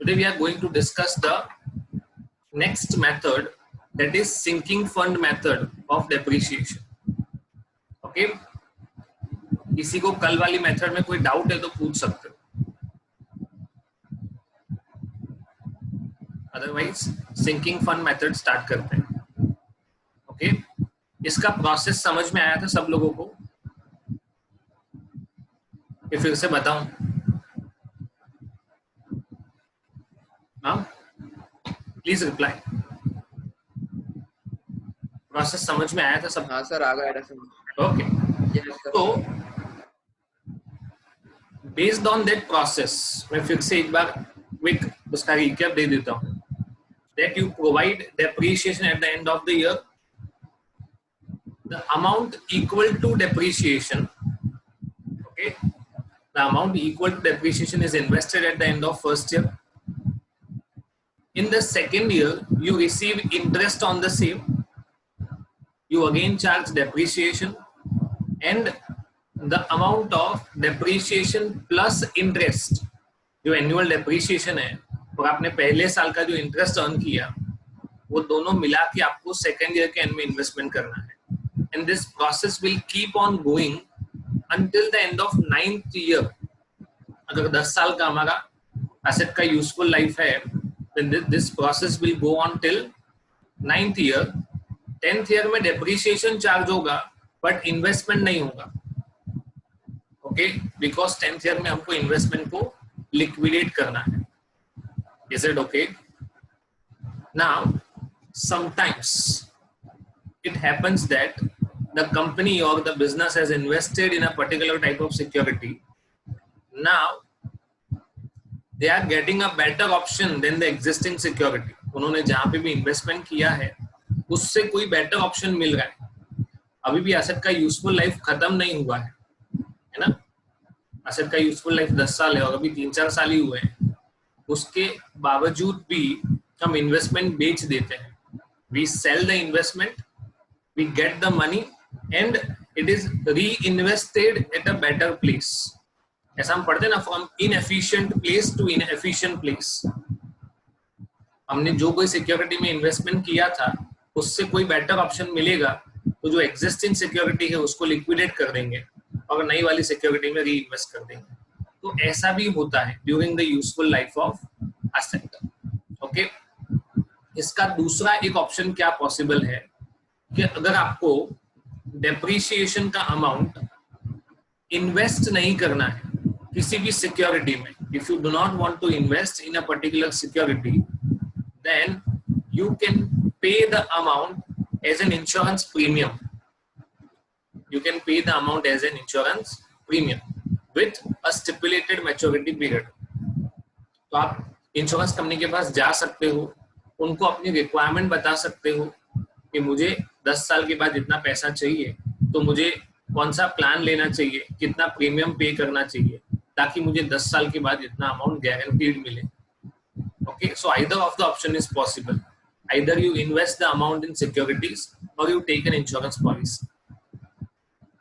Today we are going to discuss the next method, that is sinking fund method of depreciation. Okay, किसी को कल वाली method में कोई डाउट है तो पूछ सकते हो, otherwise sinking fund method start करते हैं. ओके, इसका प्रोसेस समझ में आया था सब लोगों को? ये फिर से बताऊं? हाँ, प्लीज रिप्लाई. प्रोसेस समझ में आया था सब? हाँ सर, आ गया. ओके, तो बेस्ड ऑन दैट प्रोसेस मैं फिर से एक बार क्विक उसका रिकैप दे देता हूँ. That you provide depreciation at the end of the year, the amount equal to depreciation. Okay, the amount equal to depreciation is invested at the end of first year. In the second year, you receive interest on the same. You again charge depreciation, and the amount of depreciation plus interest, जो annual depreciation है और आपने पहले साल का जो interest earn किया, वो दोनों मिला के आपको सेकेंड ईयर के एंड में इन्वेस्टमेंट करना है. And this process will keep on going until the end of 9th year. अगर 10 साल का हमारा एसेट का यूजफुल लाइफ है, then this process will go on till 9th year. 10th year में डेप्रिसिएशन चार्ज होगा बट इन्वेस्टमेंट नहीं होगा. ओके, बिकॉज 10th ईयर में हमको इन्वेस्टमेंट को लिक्विडेट करना है. Is it okay? Now, sometimes it happens that the company or the business has invested in a particular type of security. Now, they are getting a better option than the existing security. उन्होंने जहाँ पे भी investment किया है उससे कोई better option मिल रहा है. अभी भी एसेट का यूजफुल लाइफ खत्म नहीं हुआ है ना? एसेट का यूजफुल लाइफ 10 साल है और अभी 3-4 साल ही हुए हैं. उसके बावजूद भी हम इन्वेस्टमेंट बेच देते हैं. We sell the investment, we get the money and it is reinvested at a better place. ऐसा हम पढ़ते हैं ना, from inefficient place to inefficient place. हमने जो कोई सिक्योरिटी में इन्वेस्टमेंट किया था उससे कोई बेटर ऑप्शन मिलेगा तो जो एग्जिस्टिंग सिक्योरिटी है उसको लिक्विडेट कर देंगे और नई वाली सिक्योरिटी में री इन्वेस्ट कर देंगे. तो ऐसा भी होता है during the useful life of asset. Okay, इसका दूसरा एक ऑप्शन क्या पॉसिबल है कि अगर आपको डेप्रिसिएशन का अमाउंट इन्वेस्ट नहीं करना है किसी भी सिक्योरिटी में, if you do not want to invest in a particular security, then you can pay the amount as an insurance premium. You can pay the amount as an insurance premium with a stipulated maturity period. तो आप insurance company के पास जा सकते हो, उनको अपनी requirement बता सकते हो कि मुझे 10 साल के बाद इतना पैसा चाहिए, तो मुझे कौन सा प्लान लेना चाहिए, कितना प्रीमियम पे करना चाहिए ताकि मुझे 10 साल के बाद इतना अमाउंट गारंटीड मिले. Okay, so either of the option is possible. Either you invest the amount in securities और you take an insurance policy.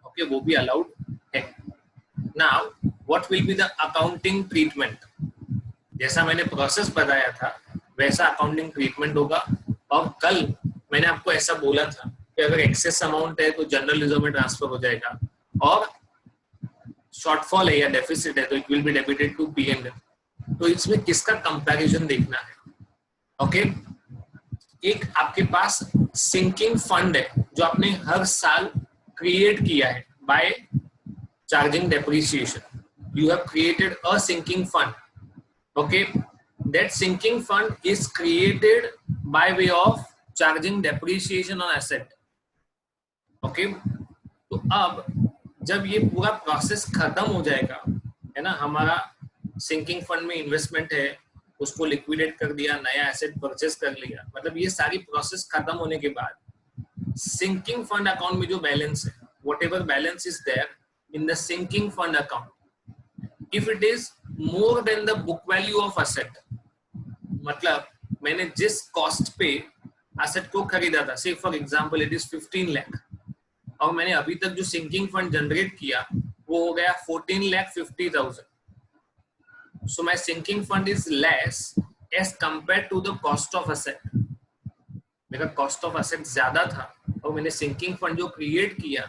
Okay, वो भी अलाउड है. Now, what will be the accounting treatment? जैसा मैंने process बताया था वैसा अकाउंटिंग ट्रीटमेंट होगा. और कल मैंने आपको ऐसा बोला था कि अगर एक्सेस अमाउंट है तो जनरल रिजर्व में ट्रांसफर हो जाएगा और शॉर्टफॉल है या डेफिसिट है तो it will be debited to P&L. तो इसमें किसका कंपैरिजन देखना है? ओके, एक आपके पास सिंकिंग फंड है जो आपने हर साल क्रिएट किया है bye charging depreciation. You have created a sinking fund. Okay, that sinking fund is created by way of charging depreciation on asset. Okay, तो अब जब ये पूरा प्रोसेस खत्म हो जाएगा, है ना, हमारा सिंकिंग फंड में इन्वेस्टमेंट है उसको लिक्विडेट कर दिया, नया एसेट परचेस कर लिया, मतलब ये सारी प्रोसेस खत्म होने के बाद सिंकिंग फंड अकाउंट में जो बैलेंस है, whatever balance is there in the sinking fund account, if it is more than the book value of asset, मतलब मैंने जिस कॉस्ट पे एसेट को खरीदा था, say for example it is 15 lakh और मैंने अभी तक जो सिंकिंग फंड जनरेट किया वो हो गया 14,50,000. So my sinking fund is less as compare to the cost of asset, मेरा कॉस्ट ऑफ असेट ज्यादा था और मैंने सिंकिंग फंड जो क्रिएट किया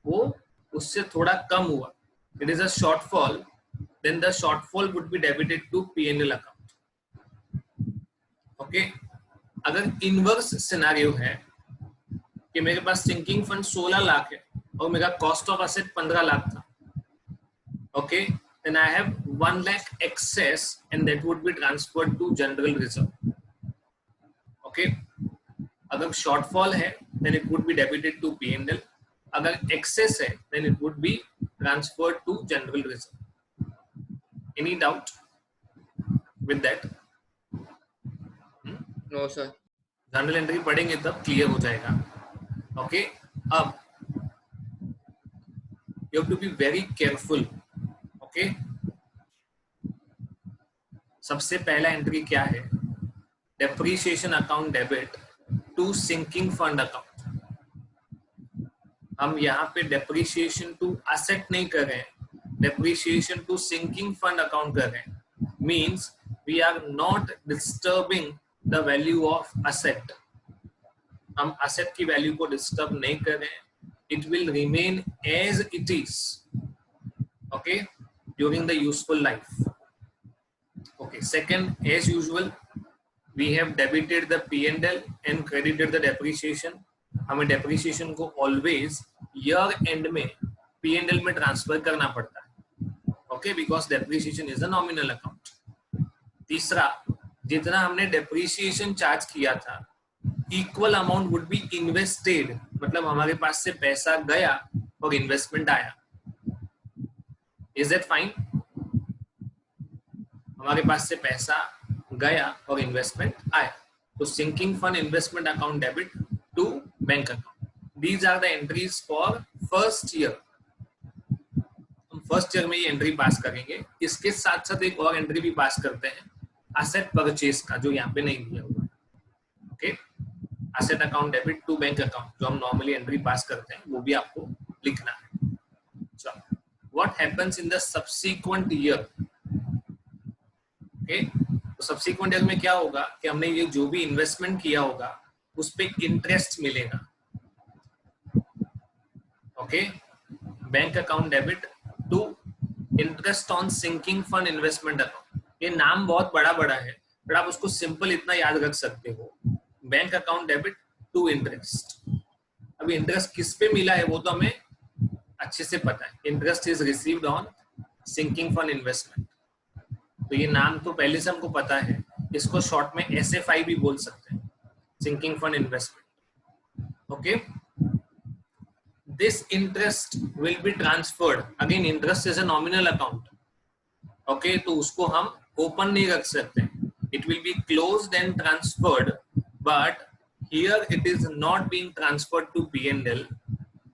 वो उससे थोड़ा कम हुआ, it is a shortfall, then the shortfall would be debited to P&L account. Okay, अगर इनवर्स सिनेरियो है कि मेरे पास सिंकिंग फंड 16 लाख है और मेरा कॉस्ट ऑफ असेट 15 लाख था, okay, then I have 1 lakh excess and that would be transferred to general reserve. Okay, अगर shortfall है then it would be debited to P&L, अगर excess है then it would be transferred to general reserve. Any doubt with that? No sir. General entry पढ़ेंगे तब clear हो जाएगा। Okay, अब you have to be very careful. Okay, सबसे पहला entry क्या है, depreciation account debit to sinking fund account. हम यहाँ पे डेप्रीशिएशन टू असेट नहीं कर रहे हैं, depreciation to sinking fund account कर रहे हैं, means we are not disturbing the value of asset, हम असेट की वैल्यू को डिस्टर्ब नहीं कर रहे हैं, it will remain as it is, okay, during the useful life. Okay, second, as usual we have debited the P&L and credited the depreciation. हमें depreciation को always year end में P&L में transfer करना पड़ता है, okay, because depreciation is a nominal account. तीसरा, जितना हमने depreciation charge किया था equal amount would be invested, मतलब हमारे पास से पैसा गया और investment आया। Is that fine? हमारे पास से पैसा गया और इन्वेस्टमेंट आया, तो sinking fund investment account debit to bank account. These are the entries for first year. हम फर्स्ट ईयर में ये एंट्री पास करेंगे, इसके साथ साथ एक और एंट्री भी पास करते हैं असेट परचेज का, जो यहाँ पे नहीं दिया हुआ है। Okay, asset account debit to bank account, जो हम नॉर्मली एंट्री पास करते हैं, वो भी आपको लिखना है। What happens in the subsequent year? Okay, तो subsequent year में क्या होगा कि हमने ये जो भी इन्वेस्टमेंट किया होगा उस पे इंटरेस्ट मिलेगा। Okay, bank account debit to interest on sinking fund investment account. ये नाम बहुत बड़ा बड़ा है, पर आप उसको सिंपल इतना याद रख सकते हो, bank account debit to interest. अभी इंटरेस्ट किस पे मिला है वो तो हमें अच्छे से पता है, interest is received on sinking fund investment, तो ये नाम तो पहले से हमको पता है, इसको शॉर्ट में SFI भी बोल सकते हैं, sinking fund investment. Okay, this interest will be transferred, again interest is a nominal account, okay, तो उसको हम ओपन नहीं रख सकते, it will be closed and transferred, but here it is not being transferred to P&L,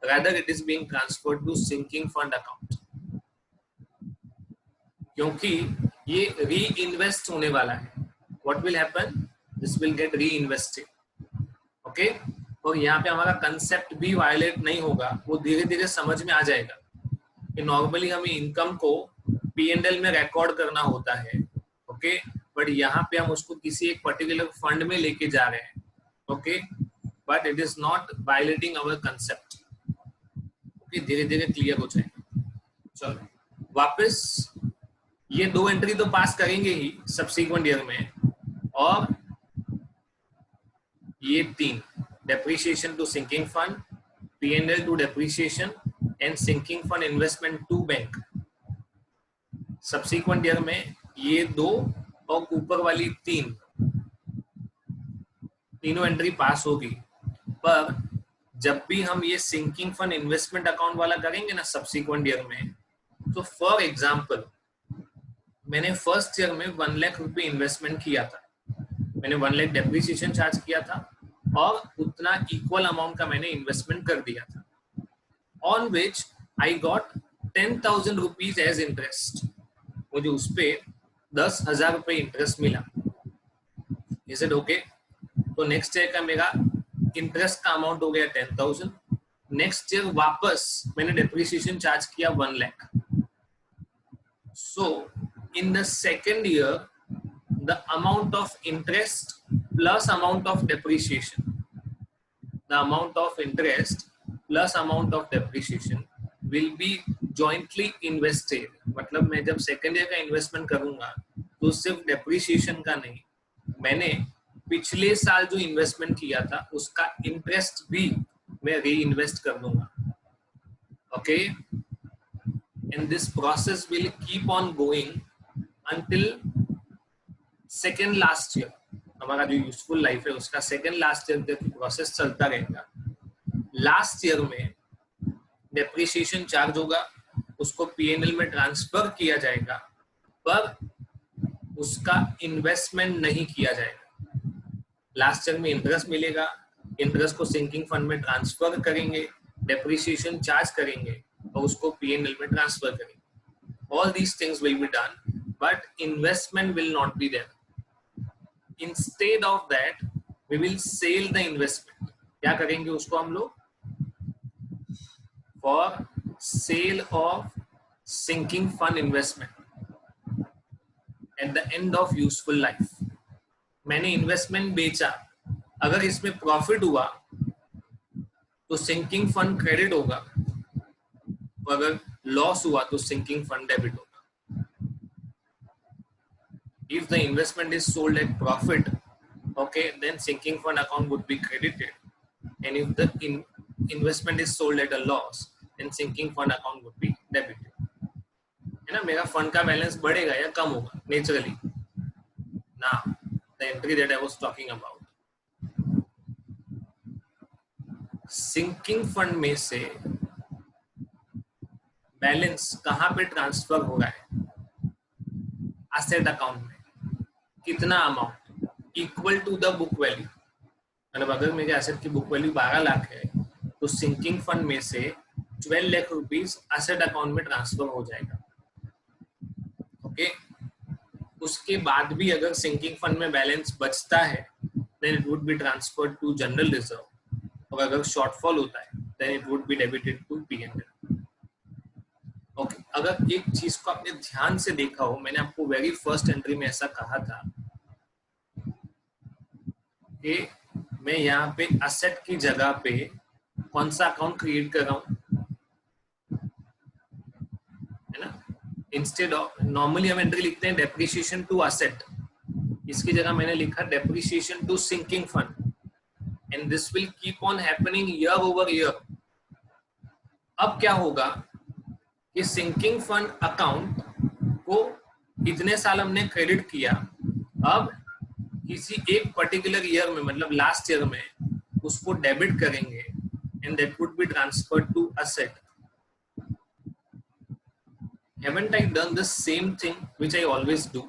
rather it is being transferred to sinking fund account, क्योंकि ये reinvest होने वाला है। What will happen? This will get reinvested. Okay? और यहाँ पे हमारा concept भी वायलेट नहीं होगा, वो धीरे धीरे समझ में आ जाएगा कि नॉर्मली हमें इनकम को P&L में रिकॉर्ड करना होता है, ओके, बट यहाँ पे हम उसको किसी एक पर्टिकुलर फंड में लेके जा रहे हैं, okay, but it is not violating our concept. धीरे धीरे क्लियर हो जाएगा। चलो वापस ये दो एंट्री तो पास करेंगे ही सब्सिक्वेंट ईयर में, और ये तीन, depreciation to sinking fund, P&L टू depreciation and sinking fund investment to bank. Subsequent year में ये दो और ऊपर वाली तीनों एंट्री पास होगी, पर जब भी हम ये सिंकिंग फंड इन्वेस्टमेंट अकाउंट वाला करेंगे ना सब्सिक्वेंट ईयर में, तो फॉर एग्जांपल मैंने फर्स्ट ईयर में 1 लाख रुपए इन्वेस्टमेंट किया था, मैंने 1 लाख डेप्रिसिएशन चार्ज किया था और उतना इक्वल अमाउंट का मैंने इन्वेस्टमेंट कर दिया था, on which I got 10,000 rupees as interest, मुझे उस पे 10,000 रुपए इंटरेस्ट मिला। Is it okay? तो नेक्स्ट ईयर का मेरा इंटरेस्ट का अमाउंट हो गया 10,000, नेक्स्ट ईयर वापस मैंने डेप्रिसिएशन चार्ज किया 1 lakh, so in the second year the amount of interest plus amount of depreciation. The amount of interest plus amount of depreciation will be jointly invested. मतलब मैं जब second year का investment करूंगा तो सिर्फ डेप्रिसिएशन का नहीं, मैंने पिछले साल जो इन्वेस्टमेंट किया था उसका इंटरेस्ट भी मैं री इन्वेस्ट कर दूंगा. Okay, and this process will keep on going until second last year. हमारा जो यूजफुल लाइफ है उसका सेकेंड लास्ट ईयर तक प्रोसेस चलता रहेगा. लास्ट ईयर में डेप्रिसिएशन चार्ज होगा, उसको पीएनएल में ट्रांसफर किया जाएगा, पर उसका इन्वेस्टमेंट नहीं किया जाएगा. लास्ट ईयर में इंटरेस्ट मिलेगा, इंटरेस्ट को सिंकिंग फंड में ट्रांसफर करेंगे, डेप्रिसिएशन चार्ज करेंगे और उसको पीएनएल में ट्रांसफर करेंगे. All these things will be done, but investment will not be there. Instead of that, we will sell the investment. क्या करेंगे उसको हम लोग? For sale of sinking fund investment at the end of useful life. मैंने investment बेचा, अगर इसमें profit हुआ तो सिंकिंग फंड क्रेडिट होगा, और अगर लॉस हुआ तो सिंकिंग फंड डेबिट होगा. If the investment is sold at profit, okay, then sinking fund account would be credited, and if the investment is sold at a loss, then sinking fund account would be debited. है ना, मेरा fund का balance बढ़ेगा या कम होगा naturally. Now the entry that I was talking about, sinking fund में से balance कहाँ पे ट्रांसफर हो रहा है? एसेट अकाउंट में. कितना amount? Equal to the book value. मतलब अगर मेरे एसेट की बुक वैल्यू 12 लाख है तो सिंकिंग फंड में से 12 लाख रुपीस एसेट अकाउंट में ट्रांसफर हो जाएगा. ओके, उसके बाद भी अगर सिंकिंग फंड में बैलेंस बचता है then it would be transferred to general reserve, और अगर शॉर्टफॉल होता है then it would be debited to PNL. Okay, अगर एक चीज को आपने ध्यान से देखा हो, मैंने आपको वेरी फर्स्ट एंट्री में ऐसा कहा था कि मैं यहाँ पे असेट की जगह पे कौन सा अकाउंट क्रिएट कर रहा हूँ, है ना. इंस्टेड ऑफ, नॉर्मली हम एंट्री लिखते हैं डेप्रिसिएशन टू असेट, इसकी जगह मैंने लिखा depreciation to sinking fund, and this will keep on happening year over year. अब क्या होगा कि सिंकिंग फंड अकाउंट को इतने साल हमने क्रेडिट किया, अब किसी एक पर्टिकुलर ईयर में, मतलब लास्ट ईयर में, उसको डेबिट करेंगे and that would be transferred to asset. Haven't I done the same thing which I always do?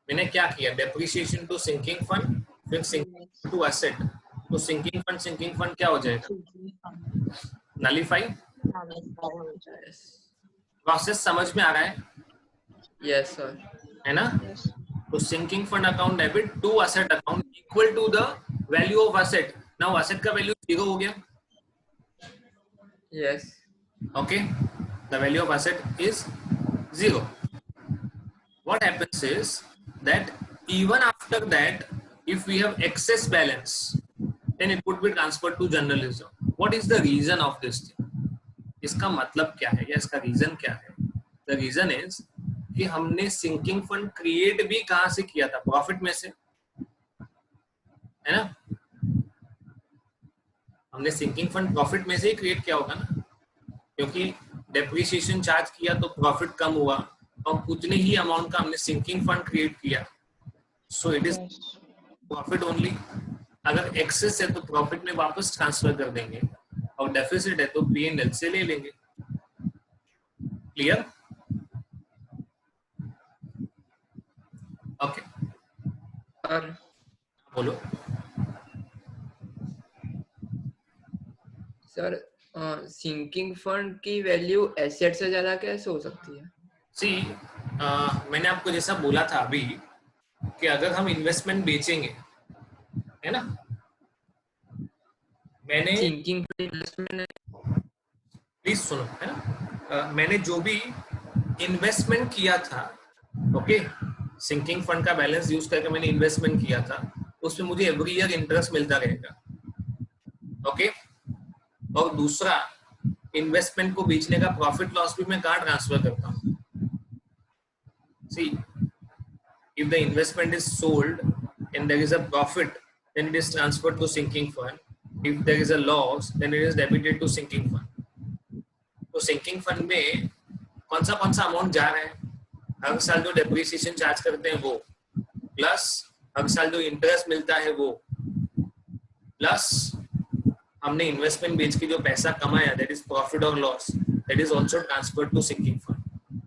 मैंने क्या किया? डेप्रिसिएशन टू सिंकिंग फंड, फिर सिंकिंग टू एसेट. तो सिंकिंग फंड क्या हो जाएगा? नलिफाई. प्रोसेस समझ में आ रहा है? Yes sir. है ना? तो sinking fund account debit to asset account equal to the value of asset. Now asset का वैल्यू 0 हो गया. Yes. Okay, the value of asset is 0. What happens is that even after that, if we have excess balance, then it would be transferred to general reserve. What is the reason of this thing? इसका मतलब क्या है या इसका reason क्या है? The reason is कि हमने सिंकिंग फंड क्रिएट भी कहां से किया था? प्रॉफिट में से, है ना. हमने सिंकिंग फंड प्रॉफिट में से ही क्रिएट किया होगा ना, क्योंकि डेप्रिसिएशन चार्ज किया तो प्रॉफिट कम हुआ और उतने ही अमाउंट का हमने सिंकिंग फंड क्रिएट किया, so it is profit only. अगर एक्सेस है तो प्रॉफिट में वापस ट्रांसफर कर देंगे, और डेफिसिट है तो पीएनएल से ले लेंगे. क्लियर? ओके, और बोलो सर. सिंकिंग फंड की वैल्यू एसेट से ज्यादा कैसे हो सकती है? सी, मैंने आपको जैसा बोला था अभी कि अगर हम इन्वेस्टमेंट बेचेंगे, है ना, मैंने सिंकिंग फंड इन्वेस्टमेंट, प्लीज सुनो, है ना, मैंने जो भी इन्वेस्टमेंट किया था, ओके, सिंकिंग फंड का बैलेंस यूज करके मैंने इन्वेस्टमेंट किया था, उसमें मुझे एवरी ईयर इंटरेस्ट मिलता रहेगा। ओके, और दूसरा, इन्वेस्टमेंट को बेचने का प्रॉफिट लॉस भी मैं कहाँ ट्रांसफर करता हूँ? सी, if the investment is sold and there is a profit, then it is transferred to sinking fund. If there is a loss, then it is debited to sinking fund. तो sinking fund में कौन सा amount जा रहा है? हर साल जो depreciation charge करते हैं वो, प्लस हर साल जो इंटरेस्ट मिलता है वो, प्लस हमने इन्वेस्टमेंट बेच के जो पैसा कमाया, दैट इज प्रॉफिट और loss, that is also transferred to sinking fund.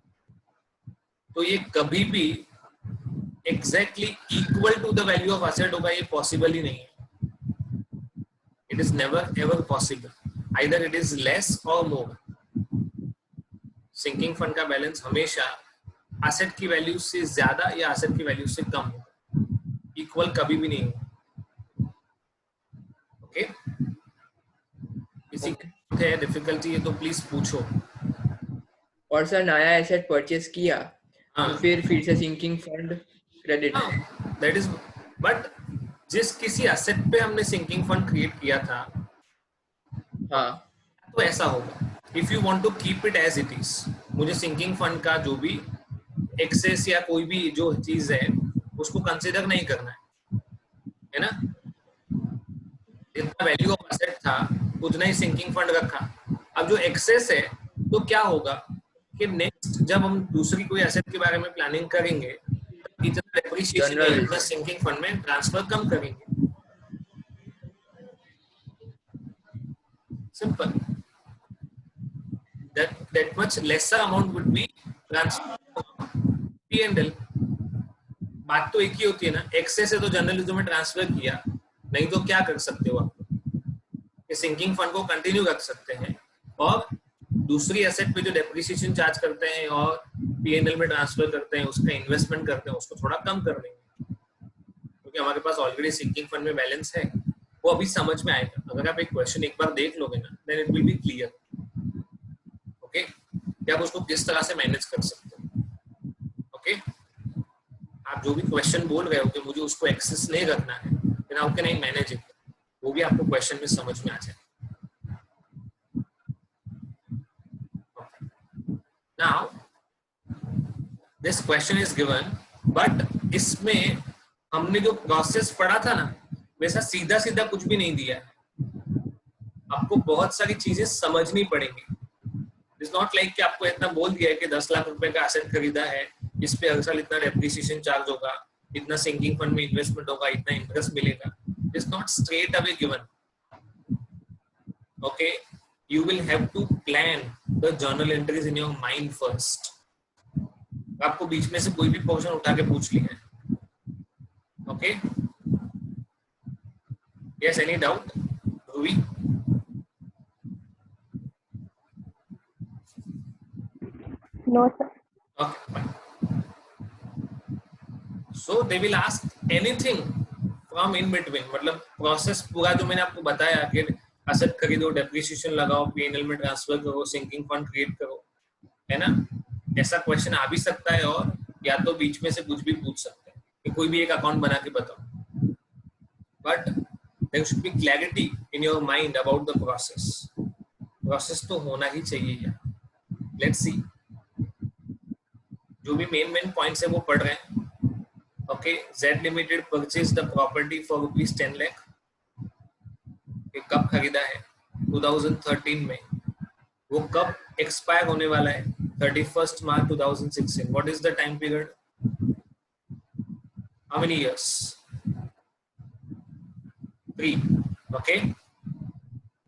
तो ये कभी भी exactly equal to the value of asset होगा, ये possible ही नहीं है। It is never ever possible. Either it is less or more. Sinking fund का बैलेंस हमेशा asset की वैल्यू से ज्यादा या asset की वैल्यू से कम होगा, इक्वल कभी भी नहीं होगा। ओके, किसी है डिफिकल्टी है तो प्लीज पूछो। और सर नया एसेट परचेस किया, तो फिर से sinking fund credit, that is, but जिस किसी एसेट पे हमने सिंकिंग फंड क्रिएट किया था, हाँ, तो ऐसा होगा। If you want to keep it as it is, मुझे सिंकिंग फंड का जो भी एक्सेस या कोई भी जो चीज है उसको कंसीडर नहीं करना है ना। जितना वैल्यू ऑफ एसेट था उतना ही सिंकिंग फंड रखा। अब जो एक्सेस है तो क्या होगा कि नेक्स्ट जब हम दूसरी कोई एसेट के बारे में प्लानिंग करेंगे, इतना डेप्रिसिएशन इतना सिंकिंग फंड में ट्रांसफर कम करेंगे। Simple, that much lesser amount would be transferred P&L। बात तो एक ही होती है ना, एक्सेस है तो जर्नलिज्म में ट्रांसफर किया, नहीं तो क्या कर सकते हो आप, सिंकिंग फंड को कंटिन्यू रख सकते हैं और दूसरी एसेट पे जो डेप्रिसिएशन चार्ज करते हैं और P&L में ट्रांसफर करते हैं, उसका इन्वेस्टमेंट करते हैं, उसको थोड़ा कम कर देंगे, क्योंकि हमारे पास ऑलरेडी सिंकिंग फंड में बैलेंस है। वो अभी समझ में आएगा, अगर आप एक क्वेश्चन एक बार देख लोगे ना, then it will be clear. Okay, कि आप उसको किस तरह से मैनेज कर सकते हो। ओके, आप जो भी क्वेश्चन बोल रहे हो कि मुझे उसको एक्सेस नहीं रखना है, then how can I manage it, वो भी आपको क्वेश्चन में समझ में आ जाए। Now, this question is given, but इसमें हमने जो प्रोसेस पढ़ा था ना, वैसा सीधा सीधा कुछ भी नहीं दिया है। आपको बहुत सारी चीजें समझनी पड़ेंगी। It's not like कि आपको इतना बोल दिया है कि 10 लाख रुपए का एसेट खरीदा है, इस पे हर साल इतना डेप्रिसिएशन चार्ज होगा, इतना सिंकिंग फंड में इन्वेस्टमेंट होगा, इतना इंटरेस्ट मिलेगा। It's not straight away given. Okay, you will have to plan the journal entries in your mind first. आपको बीच में से कोई भी क्वेश्चन उठा के पूछ लिया है, okay? Yes, any doubt, Ruby? No, sir. Okay, fine. So they will ask anything from in between, मतलब प्रोसेस पूरा जो मैंने आपको बताया कि एसेट खरीदो, डेप्रिसिएशन लगाओ, P&L में ट्रांसफर करो, सिंकिंग फंड क्रिएट करो, है ना? ऐसा क्वेश्चन आ भी सकता है और या तो बीच में से कुछ भी पूछ सकते हैं कि कोई भी एक अकाउंट बना के बताओ, but there should be clarity in your mind about the process. Process तो होना ही चाहिए यार। लेट्स सी, जो भी मेन पॉइंट्स है वो पढ़ रहे हैं। Okay, Z limited purchase the property for ₹10 lakh. कब खरीदा है? 2013 में। वो कब एक्सपायर होने वाला है? 31st March 2016. What is the time period? How many years? 3. Okay.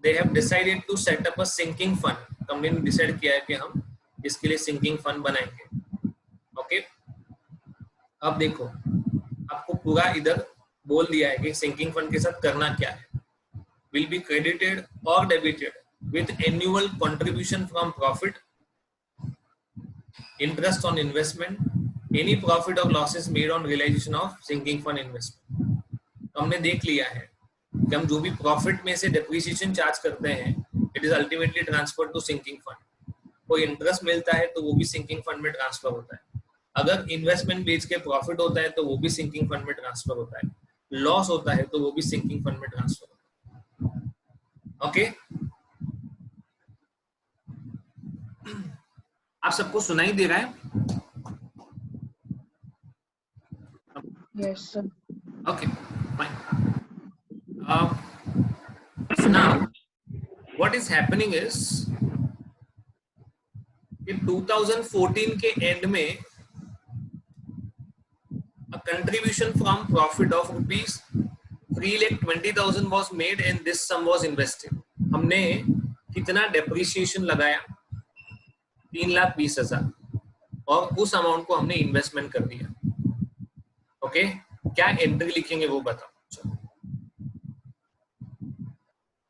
They have decided to set up a sinking fund. Company ने डिसाइड किया है कि हम इसके लिए सिंकिंग फंड बनाएंगे। ओके, अब देखो, आपको पूरा इधर बोल दिया है कि सिंकिंग फंड के साथ करना क्या है। Will be credited or debited with annual contribution from profit, interest on investment, any profit or losses made on realization of sinking fund investment. तो हमने देख लिया है कि हम जो भी प्रॉफिट में से डेप्रिसिएशन चार्ज करते हैं, it is ultimately transfer to sinking fund. कोई इंटरेस्ट मिलता है तो वो भी सिंकिंग फंड में ट्रांसफर होता है। अगर इन्वेस्टमेंट बेच के प्रॉफिट होता है तो वो भी सिंकिंग फंड में ट्रांसफर होता है, लॉस होता है तो वो भी सिंकिंग फंड में ट्रांसफर होता है। ओके, आप सबको सुनाई दे रहा है? Yes, sir. Okay, fine. So now what is happening is कि 2014 के एंड में a contribution from profit of rupees 3,20,000 was made and this sum was invested. हमने कितना डेप्रिसिएशन लगाया? 3,20,000 और उस अमाउंट को हमने इन्वेस्टमेंट कर दिया। ओके, क्या एंट्री लिखेंगे वो बताओ।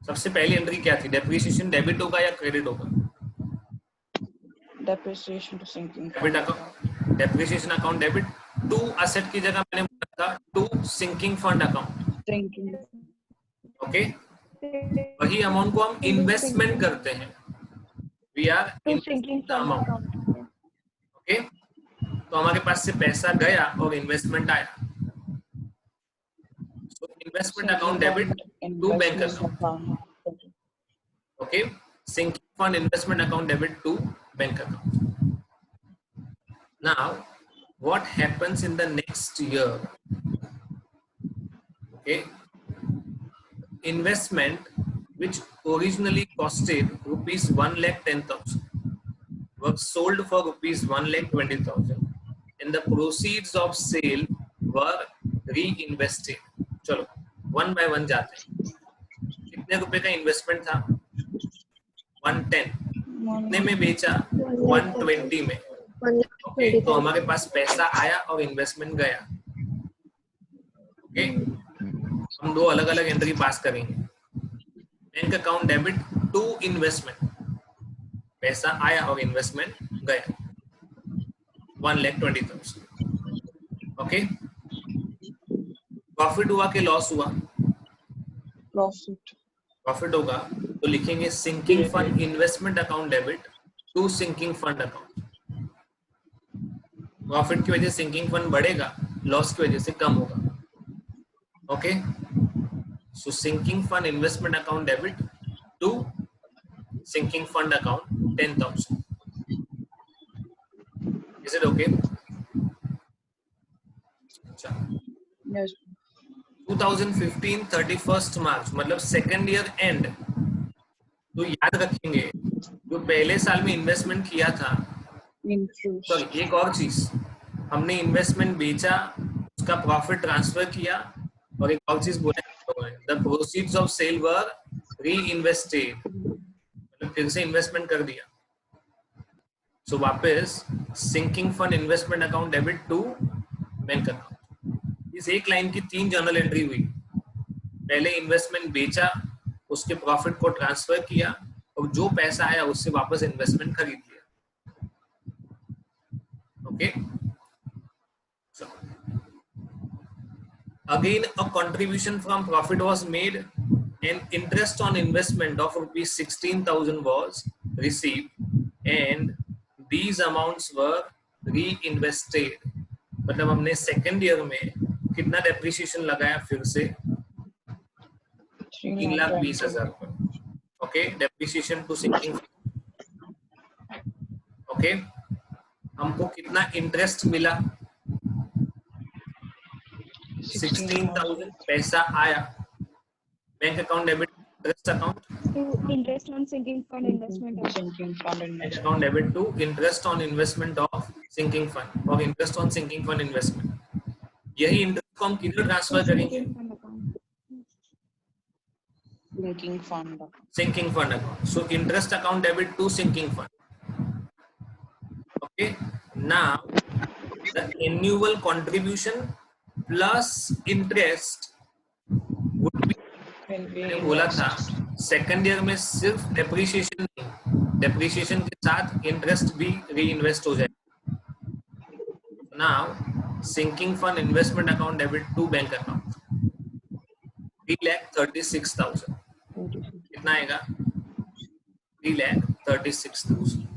सबसे पहली एंट्री क्या थी? डेप्रिसिएशन डेबिट होगा या क्रेडिट होगा? Depreciation to sinking debit fund. Account, depreciation account debit to asset की जगह मैंने बोला था to sinking fund account. Sinking. Okay, वही अमाउंट को हम इन्वेस्टमेंट करते हैं। We are sinking the amount. Okay, तो हमारे पास से पैसा गया और इन्वेस्टमेंट आया। So investment account debit to bank account. Okay, sinking fund investment account debit to bank account. Now what happens in the next year? Okay, investment which originally costed rupees 1,10,000 was sold for rupees 1,20,000 and the proceeds of sale were reinvested. चलो one by one जाते हैं। कितने रुपए का investment था? 110। कितने में बेचा? 120 में। ओके, तो हमारे पास पैसा आया और इन्वेस्टमेंट गया। ओके, हम दो अलग अलग एंट्री पास करेंगे। Bank account debit to investment, पैसा आया और इन्वेस्टमेंट गया 1,20,000। ओके, प्रॉफिट हुआ कि लॉस हुआ? Profit. प्रॉफिट होगा तो लिखेंगे sinking fund investment account debit to sinking fund account. Profit की वजह से सिंकिंग फंड बढ़ेगा, लॉस की वजह से कम होगा। Okay, so sinking fund investment account debit to sinking fund account 10,000। Is it okay? अच्छा, Yes. 2015 31 मार्च मतलब सेकेंड ईयर एंड। तो याद रखेंगे जो पहले साल में इन्वेस्टमेंट किया था। Interest. सॉरी, एक और चीज, हमने इन्वेस्टमेंट बेचा, उसका प्रॉफिट ट्रांसफर किया और एक और चीज बोला, the proceeds of sale were reinvested, मतलब फिर से इन्वेस्टमेंट कर दिया। सो वापस sinking fund investment account debit to bank account. इस एक लाइन की 3 जर्नल एंट्री हुई। पहले इन्वेस्टमेंट बेचा, उसके प्रॉफिट को ट्रांसफर किया और जो पैसा आया उससे वापस इन्वेस्टमेंट खरीद लिया। Okay, so again a contribution from profit was made and interest on investment of rupees 16,000 was received and these amounts were reinvested। मतलब हमने सेकेंड ईयर में कितना डेप्रिसिएशन लगाया? फिर से 3,20,000। Okay, depreciation to sinking. Okay, हमको कितना इंटरेस्ट मिला? 16,000 पैसा आया। Bank account debit interest account, Interest on sinking fund investment account. Sinking fund bank investment. Account debit to interest on investment of sinking fund और interest on sinking fund investment. यही interest को हम किधर transfer करेंगे? Sinking fund account. Sinking fund. Sinking fund account. So interest account debit to sinking fund. Okay, now the annual contribution plus interest would be, मैंने बोला था second year में सिर्फ डेप्रिसिएशन नहीं, डेप्रिसिएशन के साथ इंटरेस्ट भी रीइन्वेस्ट हो जाएगा। Now sinking fund investment account debit to bank account 3,36,000। कितना आएगा? 3,36,000।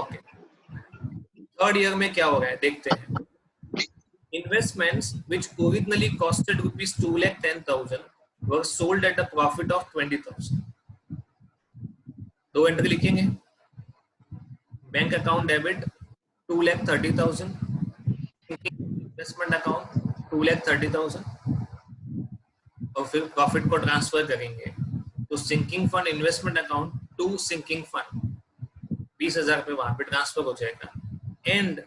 ओके, थर्ड ईयर में क्या हो रहा है देखते हैं. Investments which originally costed rupees 2,10,000 were sold at a profit of 20,000. दो एंट्री लिखेंगे. Bank account debit 2,30,000, investment account 2,30,000 और फिर प्रॉफिट को ट्रांसफर करेंगे. तो sinking fund investment account to sinking fund 20,000 रुपये वहां पे ट्रांसफर हो जाएगा. And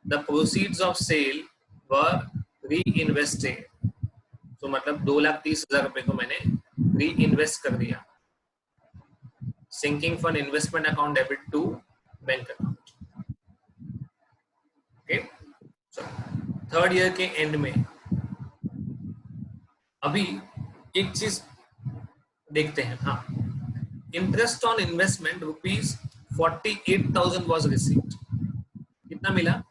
the proceeds of sale were reinvested. तो मतलब 2,30,000 रुपये को मैंने री इन्वेस्ट कर दिया. Sinking fund investment account debit to bank account. Okay. Third year के एंड में अभी एक चीज देखते हैं. हाँ, interest on investment rupees 48,000 was received. कितना मिला?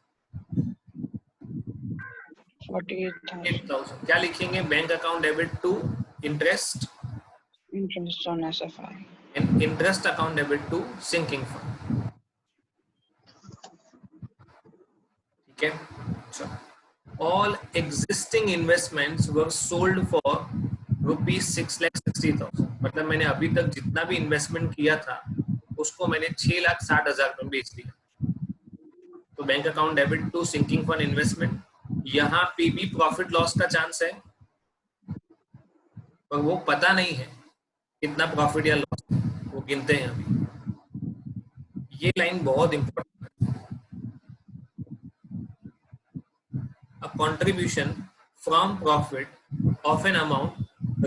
48,000. क्या लिखेंगे? Bank account debit to interest Interest on SFI. and interest account debit to sinking fund. ठीक है. So, all existing investments were sold for rupees 6,60,000. मतलब मैंने अभी तक जितना भी इन्वेस्टमेंट किया था उसको मैंने 6,60,000 में बेच दिया. तो bank account debit to sinking fund investment. यहाँ पे भी प्रॉफिट लॉस का चांस है पर वो पता नहीं है कितना प्रॉफिट या लॉस, वो गिनते हैं अभी. ये लाइन बहुत इंपॉर्टेंट है. A contribution from profit of an amount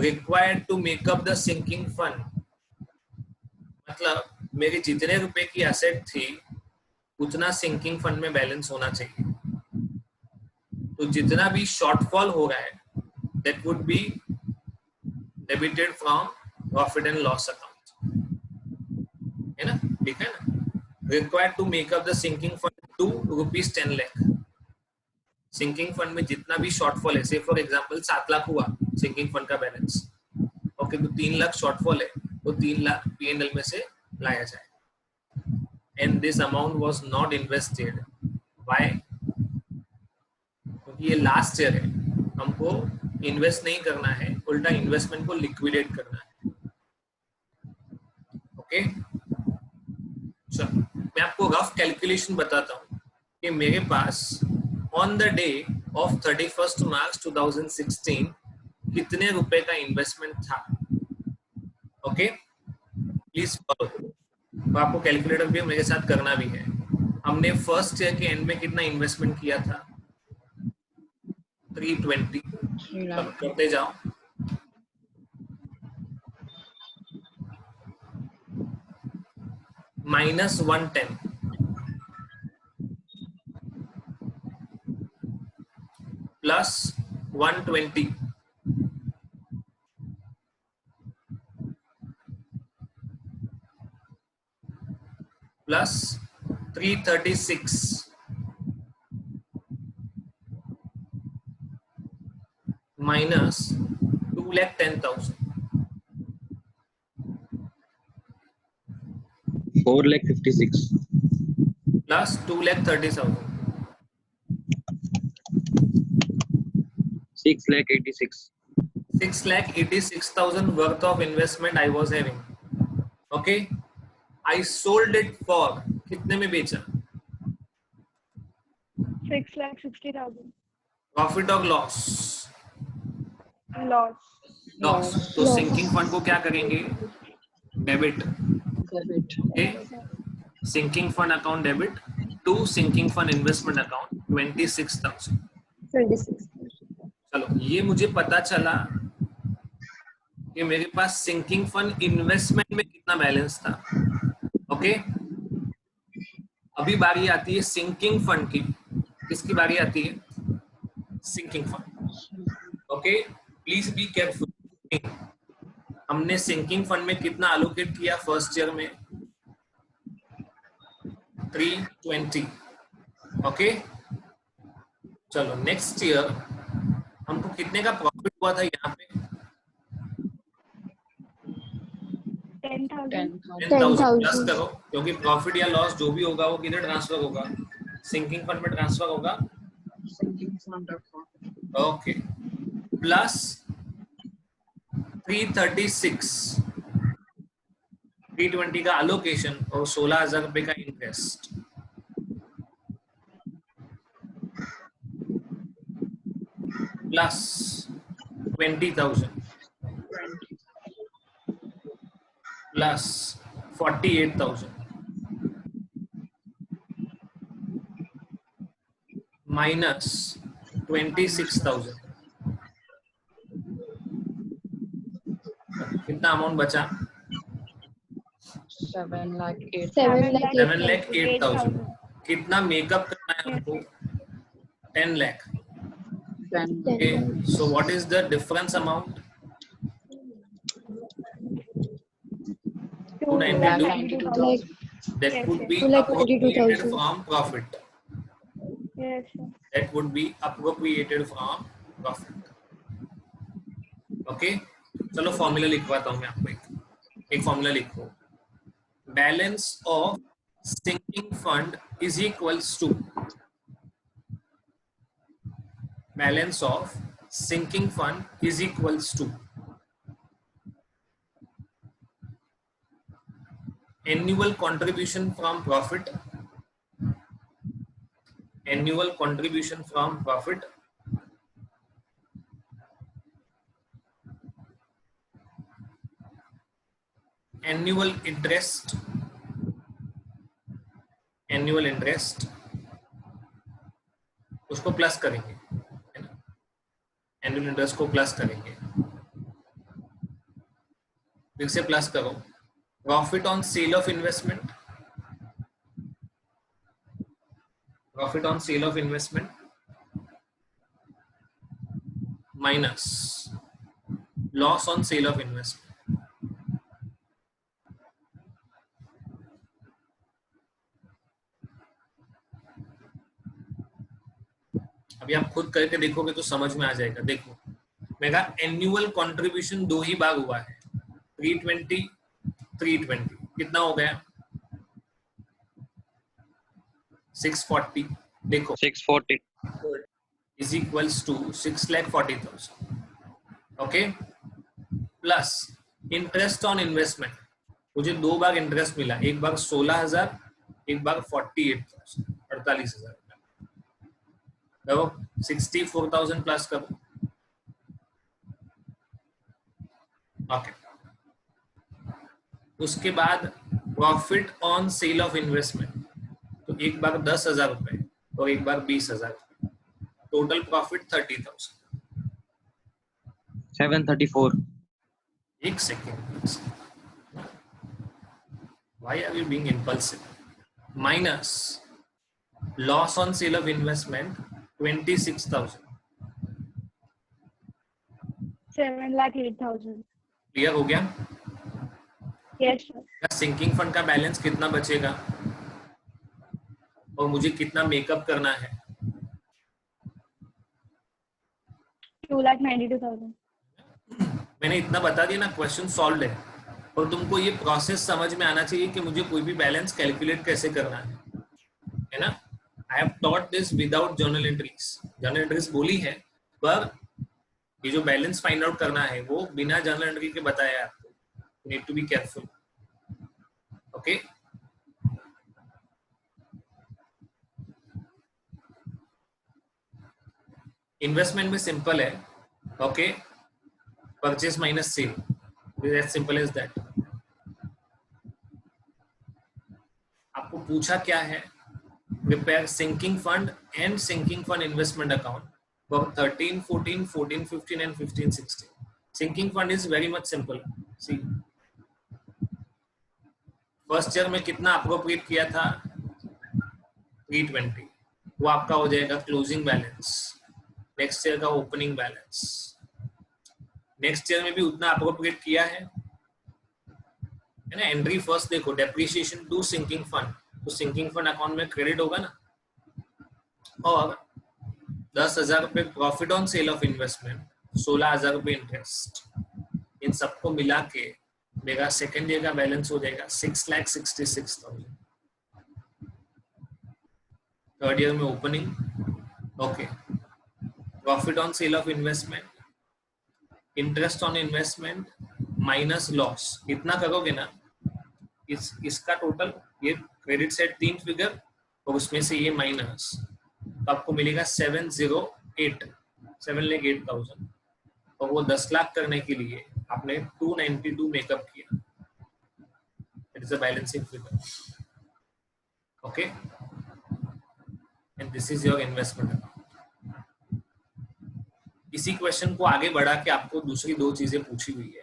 required to make up the sinking fund. मतलब मेरी जितने रुपए की एसेट थी उतना सिंकिंग फंड में बैलेंस होना चाहिए. तो जितना भी शॉर्टफॉल हो रहा है that would be debited from profit and loss account. है ना? ठीक है ना? Required to make up the sinking fund to rupees 10 lakh. Sinking fund में जितना भी शॉर्टफॉल है, से फॉर एग्जांपल 7 लाख हुआ सिंकिंग फंड का बैलेंस. ओके, तो 3 लाख शॉर्टफॉल है, वो 3 लाख पीएनएल में से लाया जाए. And this amount was not invested. Why? क्योंकि ये लास्ट ईयर है, हमको इन्वेस्ट नहीं करना है, उल्टा इन्वेस्टमेंट को लिक्विडेट करना है. ओके. चलो मैं आपको रफ कैलकुलेशन बताता हूँ कि मेरे pass on the day of 31st मार्च 2016 कितने रुपए का इन्वेस्टमेंट था. Okay, please follow. तो आपको कैलकुलेटर भी मेरे साथ करना भी है. हमने फर्स्ट ईयर के एंड में कितना इन्वेस्टमेंट किया था? 320. करते जाओ. Minus 110 plus 120 plus 336 minus 2,10,000 4,56,000 plus 2,30,000 6,86,000 worth of investment I was having. Okay, I sold it for कितने में बेचा? 6,60,000. प्रॉफिट और लॉस? Loss. लॉस. तो सिंकिंग फंड को क्या करेंगे? Debit. Debit. Okay, sinking fund account debit to sinking fund investment account 26,000. 26. चलो, ये मुझे पता चला कि मेरे पास सिंकिंग फंड इन्वेस्टमेंट में कितना बैलेंस था. ओके, अभी बारी आती है सिंकिंग फंड की. किसकी बारी आती है? Sinking fund. Okay, please be careful. हमने सिंकिंग फंड में कितना एलोकेट किया फर्स्ट ईयर में? 320. ओके, चलो नेक्स्ट ईयर हमको कितने का प्रॉफिट हुआ था यहाँ पे? 10,000. 10,000. 10,000 प्लस करो, क्योंकि प्रॉफिट या लॉस जो भी होगा वो किधर ट्रांसफर होगा? सिंकिंग फंड में ट्रांसफर होगा Sinking fund account. Okay plus 320 का अलोकेशन और 16,000 रुपए का इंटरेस्ट प्लस 20,000 प्लस 48,000 माइनस 26,000 कितना अमाउंट बचा 7,08,000 कितना मेकअप करना है हमको 10 lakh okay so what is the difference amount 292,000. that would be 292,000. appropriated from profit Yes, sir. that would be appropriated from profit okay चलो फॉर्मूला लिखवाता हूं मैं आपको एक फॉर्मूला लिखो balance of sinking fund is equals to balance of sinking fund is equals to annual contribution from profit annual contribution from profit annual interest उसको plus करेंगे है ना एनुअल इंटरेस्ट को प्लस करेंगे फिर से प्लस करो profit on sale of investment minus loss on sale of investment अभी आप खुद करके देखोगे तो समझ में आ जाएगा देखो मैं कहा एनुअल कंट्रीब्यूशन 2 ही बार हुआ है 320 कितना हो गया 640 देखो 640 is equals to 6,40,000 okay plus interest on investment मुझे 2 बार इंटरेस्ट मिला एक बार 16,000 एक बार 48,000 48,000 करो 64,000 प्लस करो ओके उसके बाद profit on sale of investment तो एक बार 10,000 रुपए और एक बार 20,000 टोटल प्रॉफिट 30,000 734 एक second why are you being impulsive minus loss on sale of investment 26,000 7,08,000. Clear हो गया Yes, sir. सिंकिंग फंड का बैलेंस कितना बचेगा और मुझे कितना मेकअप करना है 2,92,000. मैंने इतना बता दिया ना क्वेश्चन सॉल्व है और तुमको ये प्रोसेस समझ में आना चाहिए कि मुझे कोई भी बैलेंस कैलकुलेट कैसे करना है ना I have taught this without journal entries बोली है पर ये जो बैलेंस फाइंड आउट करना है वो बिना जर्नल एंट्री के बताया आपको need to be careful okay investment में सिंपल है okay purchase minus sale as simple as that आपको पूछा क्या है prepare sinking fund and sinking fund investment account for 13, 14, 14, 15 and 15, 16. Sinking fund is very much simple. See, first year में कितना appropriate किया था 320 वो आपका हो जाएगा क्लोजिंग बैलेंस नेक्स्ट ईयर का ओपनिंग बैलेंस नेक्स्ट ईयर में भी उतना अप्रोप्रिएट किया है ना एंट्री फर्स्ट देखो डेप्रिसिएशन टू सिंकिंग फंड तो सिंकिंग फंड अकाउंट में क्रेडिट होगा ना और 10,000 रुपए profit on sale of investment 16,000 रुपए इंटरेस्ट इन सबको मिला के मेरा सेकेंड ईयर का बैलेंस हो जाएगा 6,66,000 थर्ड ईयर में opening, okay, profit on sale of investment, interest on investment minus loss, इतना करोगे ना, इसका टोटल, ये क्रेडिट सेट 3 फिगर और उसमें से ये माइनस, तो आपको मिलेगा 708,000 और वो 10 लाख करने के लिए आपने 292 मेकअप किया, it is a balancing figure, okay, and this is your investment account. इसी क्वेश्चन को आगे बढ़ा के आपको दूसरी 2 चीजें पूछी हुई है,